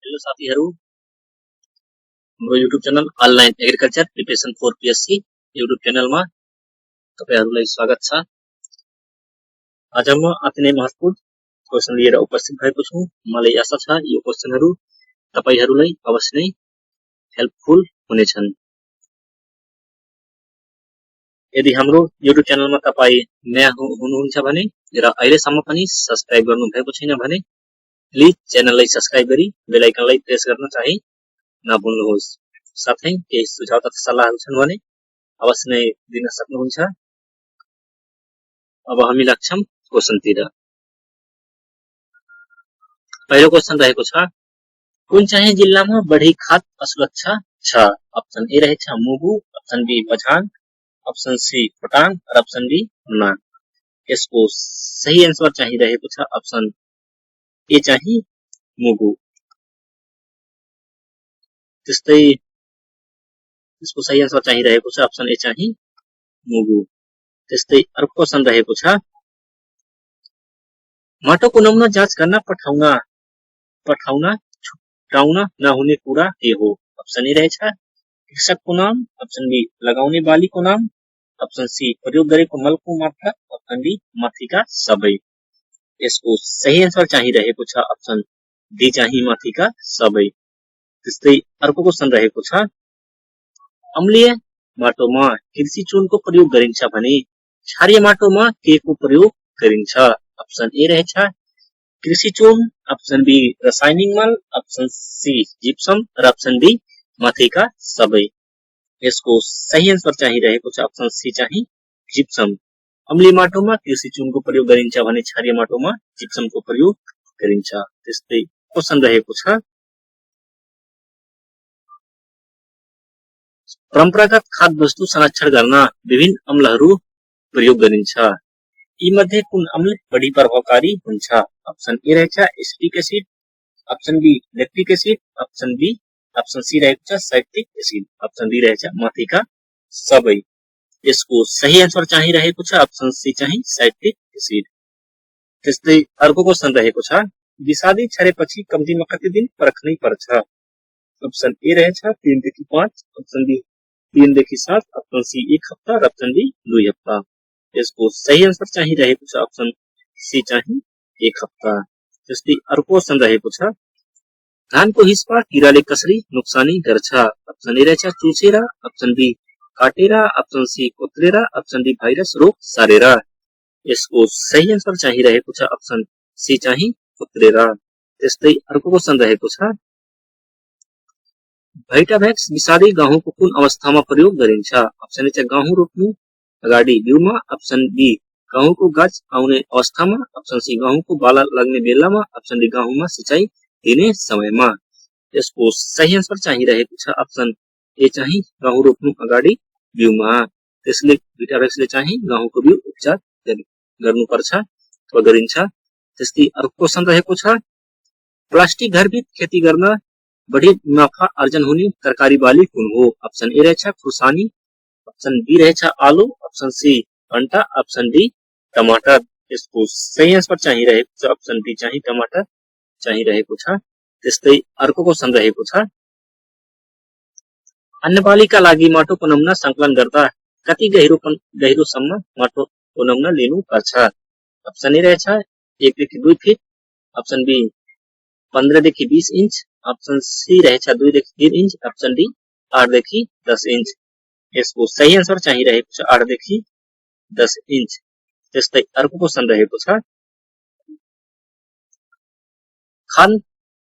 Hello साथीहरू, हाम्रो YouTube channel online agriculture preparation for PSC YouTube च्यानलमा तपाईहरुलाई स्वागत छ। आज म अति नै महत्वपूर्ण क्वेशन लिएर उपस्थित भएको छु। मलाई आशा छ यो क्वेशनहरु तपाईहरुलाई अवश्य नै हेल्पफुल हुनेछन्। यदि हाम्रो युट्युब च्यानलमा तपाई नयाँ हुनुहुन्छ भने र अहिलेसम्म पनि सब्स्क्राइब गर्नु भएको छैन भने प्लिज च्यानललाई सब्स्क्राइब गरी बेल आइकनलाई प्रेस गर्न चाहिँ नभुल्नुहोस्। साथै केही सुझाव तथा सल्लाहहरु छन् भने अवश्य नै दिन सक्नुहुन्छ। अब हामी लाग्छौं क्वेशनतिर। पहिलो क्वेशन रहेको छ, कुन चाहिँ जिल्लामा बढी खाद असुरक्षा छ? अप्सन ए रहेछ Mugu, option B Bajhang, option C Khotang र अप्सन डी मुनाङ। यसको सही आन्सर चाहिँ रहेको छ अप्सन ए चाहिँ मुगु। त्यस्तै यसको सही आन्सर चाहिँ रहेको छ अप्सन ए चाहिँ मुगु। त्यस्तै अर्को क्वेशन रहेको छ, माटोको नमुना जाँच गर्न पठाउन छुटाउन नहुने कुरा के हो? अप्सन ए रहेछ कृषकको नाम, अप्सन बी लगाउने बालीको नाम, अप्सन सी प्रयोग गरेको मलको मात्रा, अप्सन डी माथिका सबै। यसको सही आन्सर चाहिँ रहेको छ अप्सन डी चाहिँ माथिका सबै। त्यस्तै अर्को क्वेशन रहेको छ, अम्लीय माटोमा कृषि चुनको प्रयोग गरिन्छ भने क्षारीय माटोमा के को प्रयोग गरिन्छ? अप्सन ए रहेछ कृषि चुन, अप्सन बी रासायनिक मल, अप्सन सी जिप्सम र अप्सन डी माथिका सबै। यसको सही आन्सर चाहिँ रहेको छ अप्सन सी चाहिँ जिप्सम। अम्लीय माटोमा कृषि चुनको प्रयोग गरिन्छ भने क्षारीय माटोमा जिप्समको प्रयोग गरिन्छ। त्यस्तै क्वेशन रहेको छ, परम्परागत खाद वस्तु संरक्षण गर्न विभिन्न अम्लहरू प्रयोग गरिन्छ। यी मध्ये कुन अम्ल बढी प्रभावकारी हुन्छ? अप्सन ए रहेछ acetic acid, option B lactic acid, option C रहेको छ साइट्रिक एसिड, अप्सन डी रहेछ माथिका सबै। यसको सही आन्सर चाहिँ रहेको छ अप्सन सी चाहिँ साइट्रिक एसिड। त्यस्तै अर्को क्वेशन रहेको छ, विषादी छरेपछि कम्तीमा कति दिन पर्खनै पर्छ? अप्सन ए रहेछ 3 देखि 5, अप्सन बी 3 देखि 7, अप्सन सी 1 हप्ता र अप्सन डी 2 हप्ता। यसको सही आन्सर चाहिँ रहेको छ अप्सन सी चाहिँ 1 हप्ता। त्यस्तै अर्को क्वेशन रहेको छ, धानको हिस्सा किराले कसरी नोक्सानी गर्छ? अप्सन ए रहेछ चुसेर, अप्सन बी काटेर, अप्सन सी कोत्रेर, अप्सन डी भाइरस रोग सारेर। यसको सही आन्सर चाहिँ रहेको छ अप्सन सी चाहिँ कोत्रेर। त्यस्तै अर्को क्वेशन रहेको छ, भाइटाभ्याक्स विषादी गहुँको कुन अवस्थामा प्रयोग गरिन्छ? अप्सन ए चाहिँ गहुँ रोप्नु अगाडि बिउमा, अप्सन बी गहुँको गाछ आउने अवस्थामा, अप्सन सी गहुँको बाला लाग्ने बेलामा, अप्सन डी गहुँमा सिंचाई दिने समयमा। यसको सही आन्सर चाहिँ रहेको छ अप्सन ए चाहिँ गहुँ रोप्नु अगाडि बिउमा। त्यसले भाइटाभ्याक्सले चाहिँ गहुँको बिउ उपचार गर्नुपर्छ वा गरिन्छ। त्यस्तै अर्को क्वेशन रहेको छ, प्लास्टिक घरभित्र खेती गर्न बढी मुनाफा आर्जन हुने तरकारी बाली कुन हो? अप्सन ए रहेछ खुर्सानी, अप्सन बी रहेछ आलु, अप्सन सी भंटा, अप्सन डी टमाटर। यसको सही आन्सर चाहिँ रहेको छ अप्सन डी चाहिँ टमाटर चाहिँ रहेको छ। त्यस्तै अर्को क्वेशन रहेको छ, अन्नबालीका लागि माटोको नमुना संकलन गर्दा कति गहिरोसम्म माटोको नमुना लिनु पर्छ? अप्सन ए रहेछ 1 देखि 2 फिट, अप्सन बी 15 देखि 20 इंच, अप्सन सी रहेछ 2 देखि 3 इंच, अप्सन डी 8 देखि 10 इंच। यसको सही आन्सर चाहिँ रहेको छ 8 देखि 10 इंच। त्यस्तै अर्को क्वेशन रहेको छ,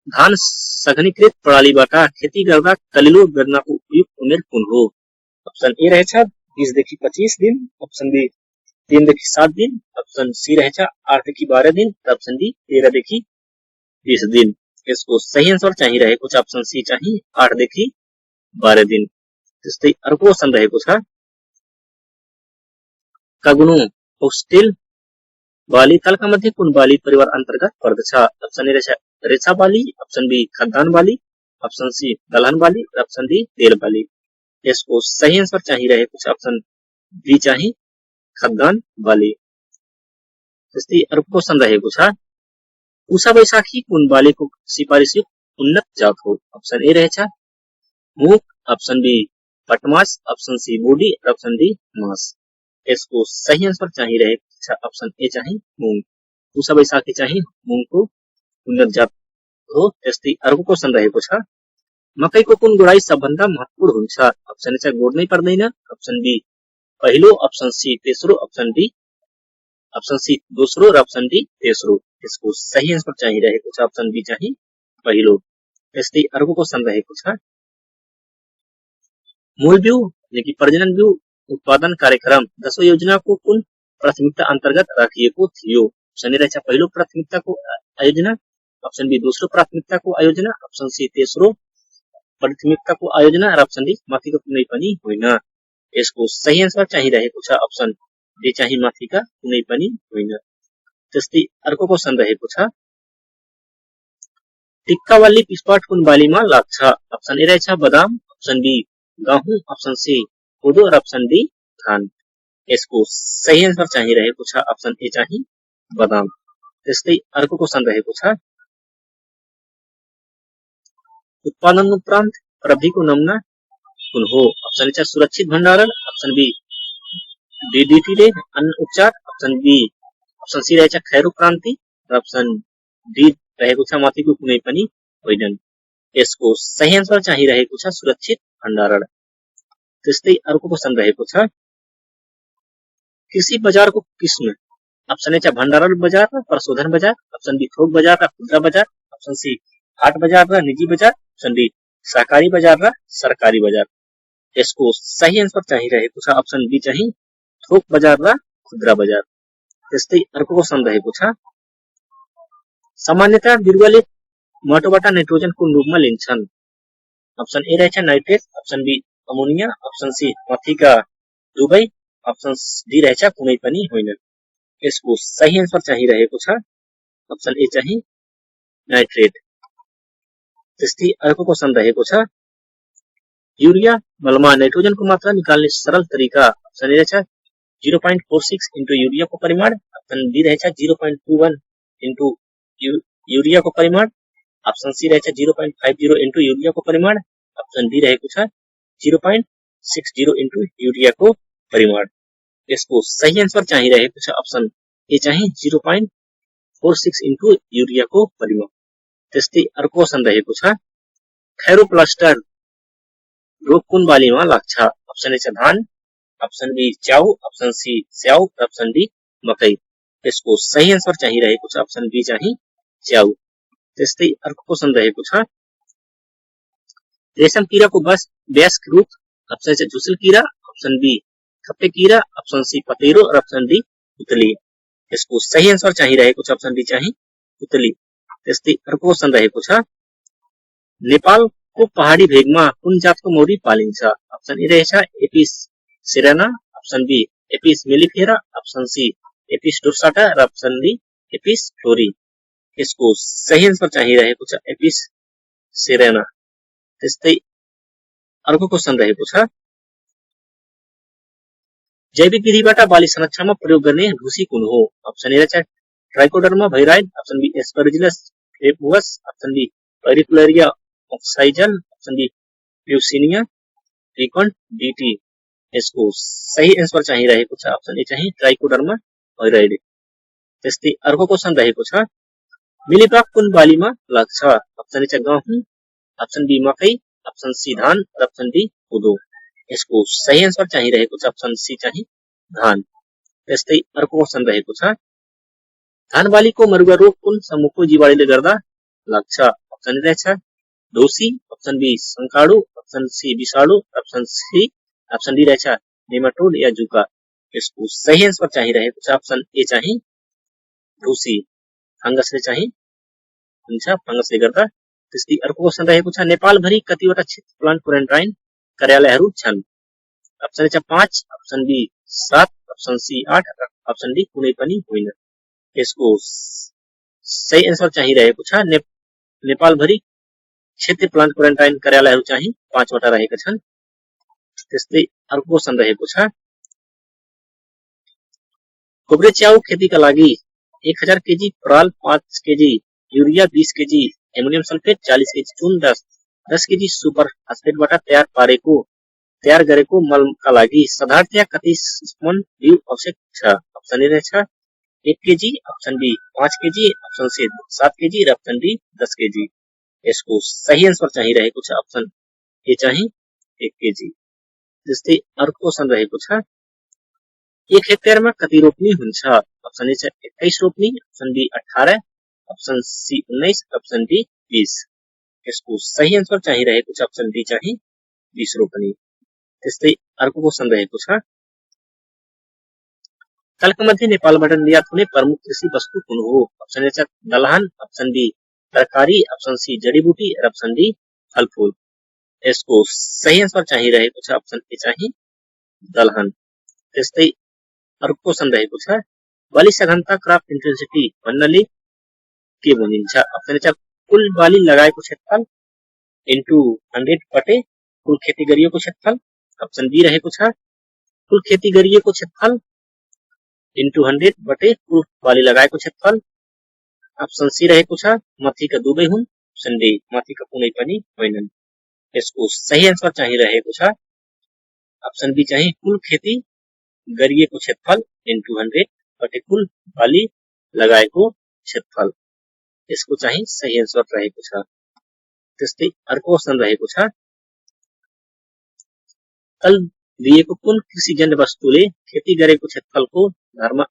धान सघनीकृत प्रणालीबाट खेती गर्दा कलिलो गर्नको उपयुक्त उमेर कुन हो? अप्सन ए रहेछ 20 देखि 25 दिन, अप्सन बी 3 देखि 7 दिन, अप्सन सी रहेछ 8 देखि 12 दिन, अप्सन डी 13 देखि 20 दिन। यसको सही आन्सर चाहिँ रहेको छ अप्सन सी चाहिँ 8 देखि 12 दिन। त्यस्तै अर्को क्वेशन रहेको छ, कागुनो होस्टेल बाली तलका मध्ये कुन बाली परिवार अन्तर्गत पर्दछ? अप्सन ए रहेछ रेछा बाली, अप्सन बी खद्दान बाली, अप्सन सी दलहन बाली र अप्सन डी तेल बाली। यसको सही आन्सर चाहिँ रहेको छ अप्सन बी चाहिँ खद्दान बाली। त्यस्तै अर्को क्वेशन रहेको छ, उषा वैशाखी कुन बालीको सिफारिस उन्नत जात हो। ऑप्शन ए रहेछ मुख, ऑप्शन बी पटमास, option C body, option D मास। यसको सही आंसर चाहिँ रहेको छ ऑप्शन ए चाहिँ मूंग। पुसा बैशाखी चाहिँ मूंगको उन्नत जात हो। त्यस्तै अर्को क्वेशन रहेको छ मकैको कुन गोडाई सबभन्दा महत्वपूर्ण हुन्छ? ऑप्शन ए चाहिँ गोड्नै पर्दैन, ऑप्शन बी पहिलो, ऑप्शन सी तेस्रो, ऑप्शन डी ऑप्शन सी दोस्रो र ऑप्शन डी तेस्रो। यसको सही आंसर चाहिँ रहेको छ ऑप्शन बी चाहिँ पहिलो। त्यस्तै अर्को क्वेशन रहेको छ मूल बिउ यानी प्रजनन बिउ उत्पादन कार्यक्रम 10औं योजनाको कुन प्राथमिकता अन्तर्गत राखिएको थियो? ऑप्शन ए रहेछ पहिलो प्राथमिकताको आयोजना, ऑप्शन बी दोस्रो प्राथमिकताको आयोजना, ऑप्शन सी तेस्रो प्राथमिकताको आयोजना र ऑप्शन डी माथिको कुनै पनि होइन। यसको सही आन्सर चाहिँ रहेको छ ऑप्शन डी चाहिँ माथिका कुनै पनि होइन। त्यस्तै अर्को क्वेशन रहेको छ टिक्कावाली पिस्पाट कुन बालीमा लाग्छ? ऑप्शन ए रहेछ बदाम, ऑप्शन बी गहुँ, ऑप्शन सी कोदो र ऑप्शन डी धान। यसको सही आन्सर चाहिँ रहेको छ ऑप्शन ए चाहिँ बदाम। त्यस्तै अर्को क्वेशन रहेको छ उत्पादन उपरान्त प्रविधिको नमुना कुन हो? ऑप्शन ए सुरक्षित भण्डारण, ऑप्शन बी डीडीटी ले अन्न उपचार, ऑप्शन सी रहेछ खैरो क्रान्ति र ऑप्शन डी रहेको छ माथिको कुनै पनि होइन। यसको सही आन्सर चाहिँ रहेको छ सुरक्षित भण्डारण। त्यस्तै अर्को क्वेशन रहेको छ कृषि बजारको किस्म? ऑप्शन ए भण्डारण बजार र प्रशोधन बजार, ऑप्शन बी थोक बजार र खुदरा बजार, ऑप्शन सी हाट बजार र निजी बजार, ऑप्शन डी सहकारी बजार र सरकारी बजार। यसको सही आन्सर चाहिँ रहेको छ ऑप्शन बी चाहिँ थोक बजार र खुदरा बजार। त्यस्तै अर्को क्वेशन रहेको छ सामान्यतः बिरुवाले माटोबाट नाइट्रोजन कुन रूपमा लिन्छन्? ऑप्शन ए रहेछ nitrate, option B ammonia, option C माथिका दुवै, ऑप्शन डी रहेछ कुनै पनि होइन। यसको सही आन्सर चाहिँ रहेको छ ऑप्शन ए चाहिँ नाइट्रेट। त्यस्तै अर्को क्वेशन रहेको छ यूरिया मलमा नाइट्रोजनको मात्रा निकाल्ने सरल तरिका? ऑप्शन ए रहेछ 0.46 इन्टु यूरियाको परिमाण, ऑप्शन बी रहेछ 0.21 इन्टु यूरियाको परिमाण, ऑप्शन सी रहेछ 0.50 इन्टु यूरियाको परिमाण, ऑप्शन डी रहेको छ 0.60 इन्टु यूरियाको परिमाण। यसको सही आन्सर चाहिँ रहेको छ ऑप्शन ए चाहिँ 0.46 इन्टु यूरियाको परिमाण। त्यस्तै अर्को क्वेशन रहेको छ खैरोप्लास्टर रोग कुन बालीमा लाग्छ? ऑप्शन ए धान, ऑप्शन बी च्याउ, ऑप्शन सी स्याउ, ऑप्शन डी मकै। यसको सही आन्सर चाहिँ रहेको छ ऑप्शन बी चाहिँ च्याउ। त्यस्तै अर्को क्वेशन रहेको छ रेशम कीराको वयस्क रूप? ऑप्शन ए झुसुल कीरा, ऑप्शन बी खप्पे कीरा, ऑप्शन सी पतेरो र ऑप्शन डी पुतली। यसको सही आन्सर चाहिँ रहेको छ ऑप्शन डी चाहिँ पुतली। त्यस्तै अर्को क्वेशन रहेको छ नेपालको पहाडी भेगमा कुन जातको मौरी पालिन्छ? ऑप्शन ए रहेछ Apis cerana, option B Apis mellifera, option C Apis dorsata र ऑप्शन डी एपिस फ्लोरी। यसको सही आन्सर चाहिँ रहेको छ एपिस सिरेना। त्यस्तै अर्को क्वेशन रहेको छ जैविक विधिबाट बाली संरक्षणमा प्रयोग गर्ने ढुसी कुन हो? ऑप्शन ए रहेछ Trichoderma viride, option B Aspergillus flavus, option B Pyricularia ऑक्साइजन, ऑप्शन बी प्यूसिनिया फ्रिकॉन्ट डीटी। यसको सही आन्सर चाहिँ रहेको छ ऑप्शन ए चाहिँ ट्राइकोडर्मा भाइराइड। त्यस्तै अर्को क्वेशन रहेको छ मिलीबाग कुन बालीमा लाग्छ? ऑप्शन ए गहुँ, ऑप्शन बी मकै, ऑप्शन सी धान र ऑप्शन डी कोदो। यसको सही आन्सर चाहिँ रहेको छ ऑप्शन सी चाहिँ धान। त्यस्तै अर्को क्वेशन रहेको छ धान बालीको मरुवा रोग कुन समूहको जीवाणुले गर्दा लाग्छ? ऑप्शन ए रहेछ ढोसी, ऑप्शन बी संकाडु, ऑप्शन सी विषाणु, ऑप्शन डी रहेछ नेमाटोड या जुका। यसको सही आन्सर चाहिँ रहेको छ ऑप्शन ए चाहिँ ढोसी, फंगसले चाहिँ हुन्छ, फंगसले गर्दा। त्यस्तै अर्को क्वेशन रहेको छ नेपाल भरि कतिवटा क्षेत्र प्लान्ट क्वारेन्टाइन कार्यालयहरू छन्? Option A 5, option B 7, option C 8, option D कुनै पनि होइन। यसको सही आन्सर चाहिँ रहेको छ नेपाल भरि क्षेत्र प्लान्ट क्वारेन्टाइन कार्यालयहरू चाहिँ 5 वटा रहेका छन्। त्यस्तै अर्को क्वेशन रहेको छ कोब्रे च्याउ खेतीका लागि 1000 केजी पराल, 5 KG urea, 20 KG ammonium sulphate 40 KG चून 10 केजी सुपर फास्फेटबाट तयार गरेको मलका लागि साधारणतया कति स्पून बिउ आवश्यक छ? अप्सन ए रहेछ 1 KG, option B 5 KG, option C 7 KG र अप्सन डी 10 केजी। यसको सही आन्सर चाहिँ रहेको छ अप्सन ए चाहिँ 1 केजी। जस्तै अर्को क्वेशन रहेको छ 1 हेक्टेयरमा कति रोप्नी हुन्छ? अप्सन ए छ 21 रोप्नी, option B 18, option C 19, option D 20। यसको सही आन्सर चाहिँ रहेको छ अप्सन डी चाहिँ 20 रोप्नी। त्यस्तै अर्को क्वेशन रहेको छ तलका मध्ये नेपालबाट निर्यात हुने प्रमुख कृषि वस्तु कुन हो? अप्सन ए छ दलहन, अप्सन बी तरकारी, अप्सन सी जडीबुटी र अप्सन डी फलफूल। यसको सही आन्सर चाहिँ रहेको छ अप्सन ए चाहिँ दलहन। त्यस्तै अर्को क्वेशन रहेको छ बाली सघनता क्रप इन्टेन्सिटी भन्नाले के भनिन्छ? अप्सन ए छ कुल बाली लगाएको क्षेत्रफल इन्टु 100 बटे कुल खेती गरिएको क्षेत्रफल, अप्सन बी रहेको छ कुल खेती गरिएको क्षेत्रफल इन्टु 100 बटे कुल बाली लगाएको क्षेत्रफल, अप्सन सी रहेको छ माथिका दुवै हुन्, अप्सन डी माथिका कुनै पनि होइनन्। यसको सही आन्सर चाहिँ रहेको छ अप्सन बी चाहिँ कुल खेती गरिएको क्षेत्रफल इन्टु 100 बटे कुल बाली लगाएको क्षेत्रफल। यसको चाहिँ सही आन्सर रहेको छ। त्यस्तै अर्को क्वेशन रहेको छ तल दिएको कुन कृषिजन्य वस्तुले खेती गरेको क्षेत्रफलको धर्म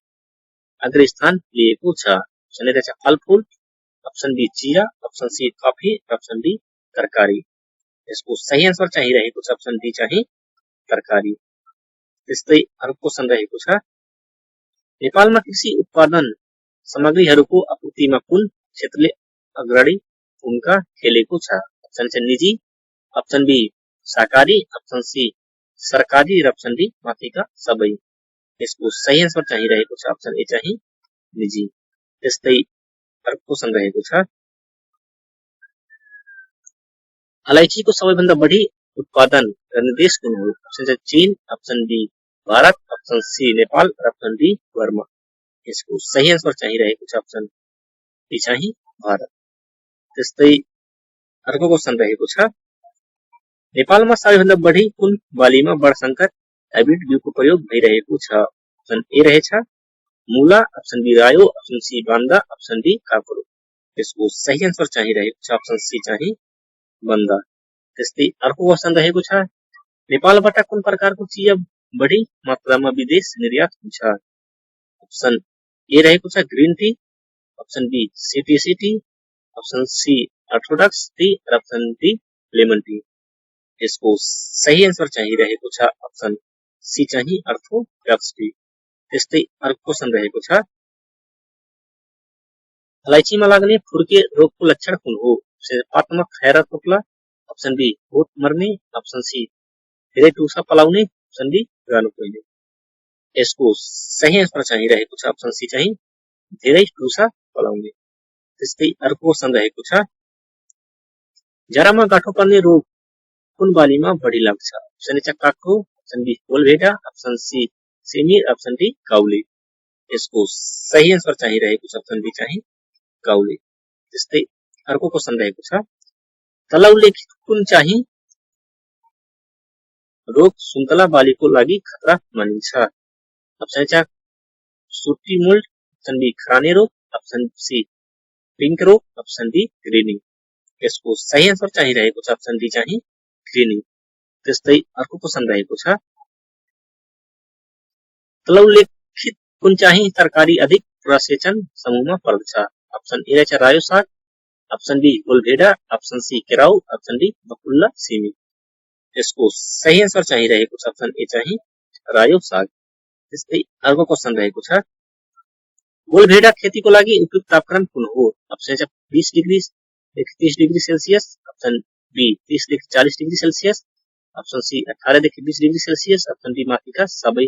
अग्रस्थान लिएको छ? अप्सन ए रहेछ फलफूल, अप्सन बी चिया, option C coffee, option D तरकारी। यसको सही आन्सर चाहिँ रहेको छ अप्सन डी चाहिँ तरकारी। त्यस्तै अर्को क्वेशन रहेको छ नेपालमा कृषि उत्पादन सामग्रीहरूको आपूर्तिमा कुन क्षेत्रले अग्रणी भूमिका खेलेको छ? अप्सन ए निजी, अप्सन बी सहकारी, अप्सन सी सरकारी र अप्सन डी माथिका सबै। यसको सही आन्सर चाहिँ रहेको छ अप्सन ए चाहिँ निजी। त्यस्तै अर्को क्वेशन रहेको छ अलैँचीको सबैभन्दा बढी उत्पादन गर्ने देश कुन हो? अप्सन ए चीन, option B Bharat, option C Nepal र अप्सन डी बर्मा। यसको सही आन्सर चाहिँ रहेको छ अप्सन बी चाहिँ भारत। त्यस्तै अर्को क्वेशन रहेको छ नेपालमा सबैभन्दा बढी कुन बालीमा वर्णसंकर हाइब्रिड बिउको प्रयोग भइरहेको छ? अप्सन ए रहेछ मूला, अप्सन बी रायो, अप्सन सी बान्दा, अप्सन डी काँक्रो। यसको सही आन्सर चाहिँ रहेको छ अप्सन सी चाहिँ बान्दा। त्यस्तै अर्को क्वेशन रहेको छ नेपालबाट कुन प्रकारको चिया बढी मात्रामा विदेश निर्यात हुन्छ? अप्सन ए रहेको छ green tea, option B CTC tea, option C orthodox tea र अप्सन डी लेमन टी। यसको सही आन्सर चाहिँ रहेको छ अप्सन सी चाहिँ अर्थोडक्स टी। त्यस्तै अर्को क्वेशन रहेको छ अलैँचीमा लाग्ने फुर्के रोगको लक्षण कुन हो? पातमा खैरा थोप्ला, अप्सन बी बोट मर्ने, अप्सन सी धेरै टुसा पलाउने, अप्सन डी गानो कोइने। यसको सही आन्सर चाहिँ रहेको छ अप्सन सी चाहिँ धेरै टुसा पलाउने। त्यस्तै अर्को क्वेशन रहेको छ जरामा गाँठो पर्ने रोग कुन बालीमा बढी लाग्छ? अप्सन ए काँक्रो, अप्सन बी कोलभेडा, अप्सन सी सिमी, अप्सन डी काउली। यसको सही आन्सर चाहिँ रहेको छ अप्सन डी चाहिँ काउली। त्यस्तै अर्को क्वेशन रहेको छ तल उल्लेखित कुन चाहिँ रोग सुन्तला बालीको लागि खतरा मानिन्छ? अप्सन ए सुट्टी मोल्ड, अप्सन बी खराने रोग, अप्सन सी पिंक रोग, अप्सन डी ग्रीनिंग। यसको सही आन्सर चाहिँ रहेको छ अप्सन डी चाहिँ ग्रीनिंग। त्यस्तै अर्को क्वेशन रहेको छ तल उल्लेखित कुन चाहिँ तरकारी अधिक प्रसेचन समूहमा पर्दछ? अप्सन ए रहेछ रायो साग, अप्सन बी कोलभेडा, अप्सन सी केराउ, अप्सन डी बकुल्ला सिमी। यसको सही आन्सर चाहिँ रहेको छ अप्सन ए चाहिँ रायो साग। त्यस्तै अर्को क्वेशन रहेको छ कोलभेडा खेतीको लागि उपयुक्त तापक्रम कुन हो? अप्सन ए 20 डिग्री देखि 30 डिग्री सेल्सियस, अप्सन बी 30 देखि 40 डिग्री सेल्सियस, अप्सन सी 18 देखि 20 डिग्री सेल्सियस, अप्सन डी माथिका सबै।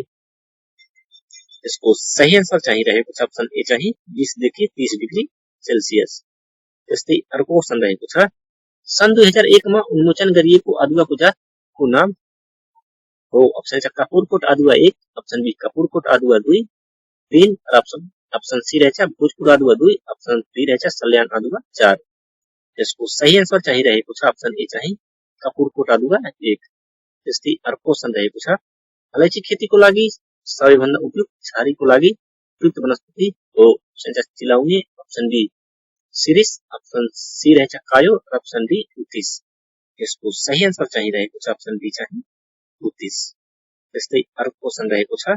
यसको सही आन्सर चाहिँ रहेको छ अप्सन ए चाहिँ 20 देखि 30 डिग्री सेल्सियस। त्यस्तै अर्को क्वेशन रहेको छ सन् 2001 मा उन्मोचन गरिएको अदुवाको जातको नाम हो? अप्सन ए कपुरकोट अदुवा 1, अप्सन बी कपुरकोट अदुवा 2, 3 र अप्सन सी रहेछ भोजपुर अदुवा 2, अप्सन डी रहेछ सल्यान अदुवा 4। यसको सही आन्सर चाहिरहेको छ अप्सन ए चाहिँ कपुरकोट अदुवा 1। त्यस्तै अर्को क्वेशन रहेको छ अलैँची खेतीको लागि सबैभन्दा उपयुक्त झारीको लागि उपयुक्त वनस्पति हो। अप्सन चाहिँ चिलाउने, अप्सन बी सिरिस, अप्सन सी रहेछ कायो र अप्सन डी उत्तिस। यसको सही आन्सर चाहिरहेको छ अप्सन बी चाहिँ उत्तिस। त्यस्तै अर्को क्वेशन रहेको छ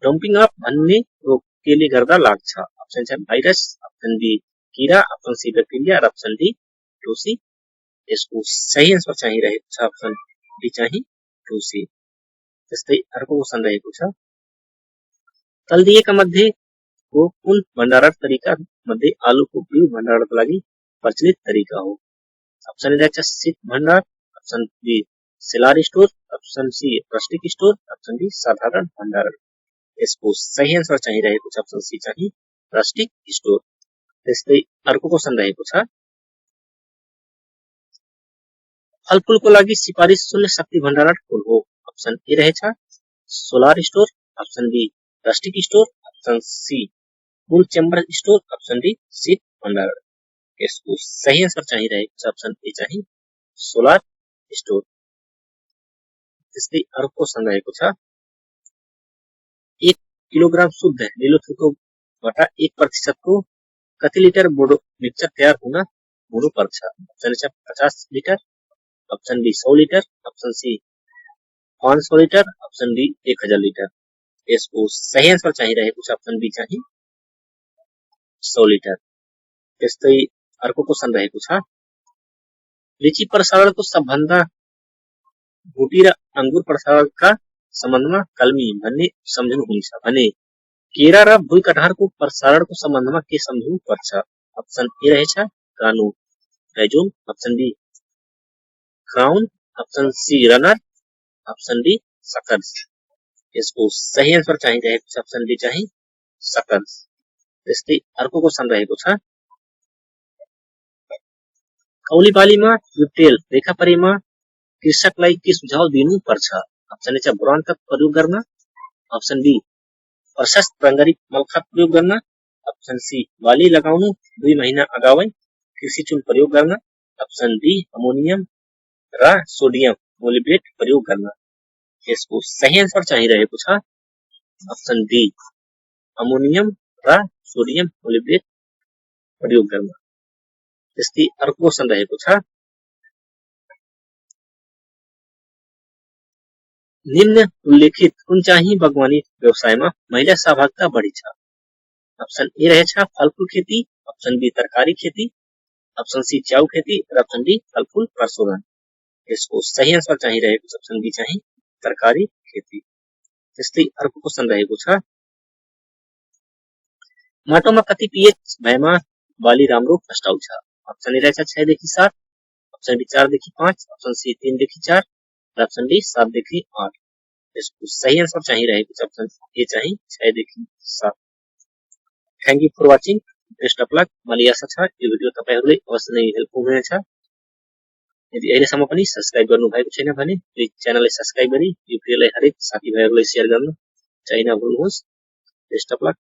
डम्पिङ अप भन्ने रोग केले गर्दा लाग्छ। अप्सन चाहिँ भाइरस, अप्सन बी कीरा, अप्सन सी ब्याक्टेरिया र अप्सन डी ढुसी। यसको सही आन्सर चाहिरहेको छ अप्सन डी चाहिँ ढुसी। त्यस्तै अर्को क्वेशन रहेको छ तल दिएका मध्येको कुन भण्डारण तरिका मध्ये आलुको बिउ भण्डारणको लागि प्रचलित तरिका हो। अप्सन ए रहेछ शीत भण्डार, option B cellar store, option C plastic store, option D साधारण भण्डारण। यसको सही आन्सर चाहिरहेको छ अप्सन सी चाहिँ प्लास्टिक स्टोर। त्यस्तै अर्को क्वेशन रहेको छ फलफुलको लागि सिफारिस शून्य शक्ति भण्डारण कुन हो। अप्सन ए रहेछ solar store, option B plastic store, option C cool chamber store, option D शीत भण्डारण। यसको सही आन्सर चाहिरहेको छ अप्सन ए चाहिँ सोलर स्टोर। त्यस्तै अर्को क्वेशन रहेको छ 1 किलोग्राम शुद्ध नीलो थुक्रोबाट 1% को कति लिटर बोडो मिक्सचर तयार हुनुपर्छ। अप्सन छ 50 litre, option B 100 litre, option C 500 litre, option D 1000 litre. यसको सही आन्सर चाहिरहेको छ अप्सन बी चाहिँ 100 लिटर। त्यस्तै अर्को क्वेशन रहेको छ लिची प्रसारणको सबभन्दा भुटी र अंगुर प्रसारणका सम्बन्धमा कलमी भन्ने सम्झनुहुन्छ भने केरा र भुई कटहरको प्रसारणको सम्बन्धमा के सम्झनु पर्छ। अप्सन ए रहेछ कानु rhizome, option B crown, option C runner, option D suckers. यसको सही आन्सर चाहिरहेको छ अप्सन डी चाहिँ सकर्स। त्यस्तै अर्को क्वेशन रहेको छ कौली बालीमा युटेल रेखा परेमा कृषकलाई के सुझाव दिनुपर्छ। अप्सन ए छ बोरान का प्रयोग गर्न, अप्सन बी प्रशस्त प्राङ्गारिक मलखात प्रयोग गर्न, अप्सन सी बाली लगाउनु 2 महिना अगावै कृषि चुन प्रयोग गर्न, अप्सन डी अमोनियम र सोडियम मोलिब्डेट प्रयोग गर्न। यसको सही आन्सर चाहिरहेको छ अप्सन डी अमोनियम र सोडियम मोलिब्डेट प्रयोग गर्न। त्यस्तै अर्को क्वेशन रहेको छ निम्न उल्लेखित कुन चाहिँ बागवानी व्यवसायमा महिला सहभागिता बढी छ। अप्सन ए रहेछ फलफुल खेती, अप्सन बी तरकारी खेती, अप्सन सी च्याउ खेती र अप्सन डी फलफुल प्रशोधन। यसको सही आन्सर चाहिरहेको छ अप्सन बी चाहिँ तरकारी खेती। त्यस्तै अर्को क्वेशन रहेको छ माटोमा कति पीएच भएमा बाली राम्रो फस्टाउँछ। अप्सन ए रहेछ 6 देखि 7, अप्सन बी 4 देखि 5, अप्सन सी 3 देखि 4 र अप्सन डी 7 देखि 8। यसको सही आन्सर चाहिरहेको छ अप्सन ए चाहिँ 6 देखि 7। Thank you for watching. Best of luck. मलाई आशा छ यो भिडियो तपाईहरुलाई अवश्य नै हेल्पफुल हुनेछ। यदि अहिलेसम्म पनि सब्स्क्राइब गर्नु भएको छैन भने प्लिज च्यानललाई सब्स्क्राइब गरी यो भिडियोलाई हरेक साथीभाइहरुलाई शेयर गर्न चाहिँ नभुल्नुहोस्। Best of lock.